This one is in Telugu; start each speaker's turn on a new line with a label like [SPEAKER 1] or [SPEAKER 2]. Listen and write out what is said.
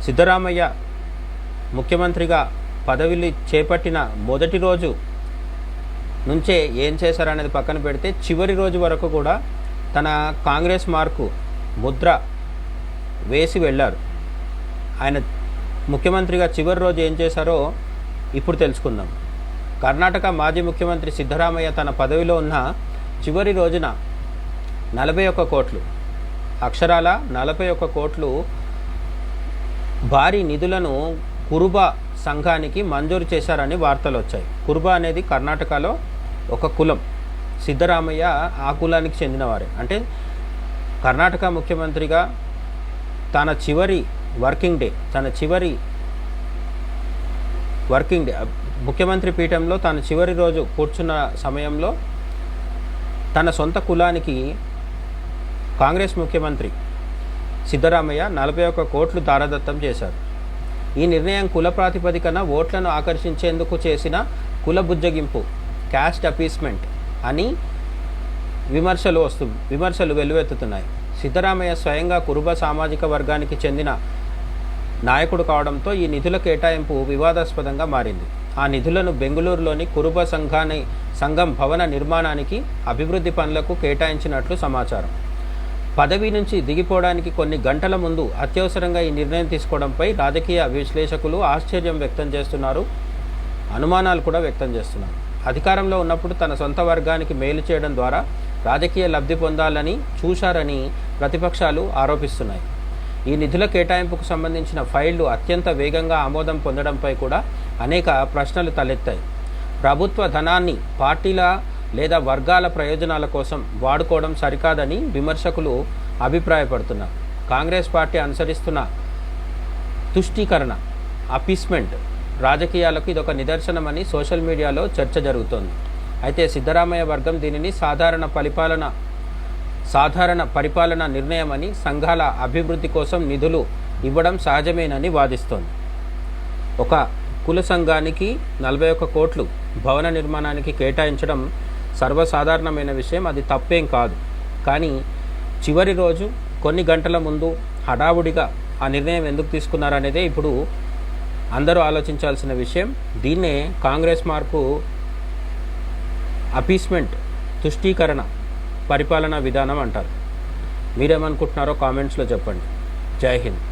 [SPEAKER 1] సిద్ధరామయ్య ముఖ్యమంత్రిగా పదవిని చేపట్టిన మొదటి రోజు నుంచే ఏం చేశారనేది పక్కన పెడితే చివరి రోజు వరకు కూడా తన కాంగ్రెస్ మార్కు ముద్ర వేసి వెళ్ళారు. ఆయన ముఖ్యమంత్రిగా చివరి రోజు ఏం చేశారో ఇప్పుడు తెలుసుకుందాం. కర్ణాటక మాజీ ముఖ్యమంత్రి సిద్ధరామయ్య తన పదవిలో ఉన్న చివరి రోజున 41 కోట్లు, అక్షరాల 41 కోట్లు భారీ నిధులను కురుబా సంఘానికి మంజూరు చేశారని వార్తలు వచ్చాయి. కురుబా అనేది కర్ణాటకలో ఒక కులం. సిద్ధరామయ్య ఆ కులానికి చెందినవారే. అంటే కర్ణాటక ముఖ్యమంత్రిగా తన చివరి వర్కింగ్ డే ముఖ్యమంత్రి పీఠంలో తన చివరి రోజు కూర్చున్న సమయంలో తన సొంత కులానికి కాంగ్రెస్ ముఖ్యమంత్రి సిద్ధరామయ్య 41 కోట్లు దారదత్తం చేశారు. ఈ నిర్ణయం కుల ప్రాతిపదికన ఓట్లను ఆకర్షించేందుకు చేసిన కుల బుజ్జగింపు, క్యాస్ట్ అపీస్మెంట్ అని విమర్శలు వెల్లువెత్తుతున్నాయి. సిద్ధరామయ్య స్వయంగా కురుబ సామాజిక వర్గానికి చెందిన నాయకుడు కావడంతో ఈ నిధుల కేటాయింపు వివాదాస్పదంగా మారింది. ఆ నిధులను బెంగళూరులోని కురుబ సంఘం భవన నిర్మాణానికి, అభివృద్ధి పనులకు కేటాయించినట్లు సమాచారం. పదవి నుంచి దిగిపోవడానికి కొన్ని గంటల ముందు అత్యవసరంగా ఈ నిర్ణయం తీసుకోవడంపై రాజకీయ విశ్లేషకులు ఆశ్చర్యం వ్యక్తం చేస్తున్నారు, అనుమానాలు కూడా వ్యక్తం చేస్తున్నారు. అధికారంలో ఉన్నప్పుడు తన సొంత వర్గానికి మేలు చేయడం ద్వారా రాజకీయ లబ్ధి పొందాలని చూశారని ప్రతిపక్షాలు ఆరోపిస్తున్నాయి. ఈ నిధుల కేటాయింపుకు సంబంధించిన ఫైళ్లు అత్యంత వేగంగా ఆమోదం పొందడంపై కూడా అనేక ప్రశ్నలు తలెత్తాయి. ప్రభుత్వ ధనాన్ని పార్టీల లేదా వర్గాల ప్రయోజనాల కోసం వాడుకోవడం సరికాదని విమర్శకులు అభిప్రాయపడుతున్నారు. కాంగ్రెస్ పార్టీ అనుసరిస్తున్న తుష్టీకరణ, అపీస్మెంట్ రాజకీయాలకు ఇదొక నిదర్శనమని సోషల్ మీడియాలో చర్చ జరుగుతోంది. అయితే సిద్ధరామయ్య వర్గం దీనిని సాధారణ పరిపాలన నిర్ణయమని, సంఘాల అభివృద్ధి కోసం నిధులు ఇవ్వడం సహజమేనని వాదిస్తోంది. ఒక కుల సంఘానికి 41 కోట్లు భవన నిర్మాణానికి కేటాయించడం సర్వసాధారణమైన విషయం, అది తప్పేం కాదు. కానీ చివరి రోజు కొన్ని గంటల ముందు హడావుడిగా ఆ నిర్ణయం ఎందుకు తీసుకున్నారనేదే ఇప్పుడు అందరూ ఆలోచించాల్సిన విషయం. దీన్నే కాంగ్రెస్ మార్కు అపీస్మెంట్, తుష్టీకరణ పరిపాలనా విధానం అంటారు. మీరేమనుకుంటున్నారో కామెంట్స్లో చెప్పండి. జై హింద్.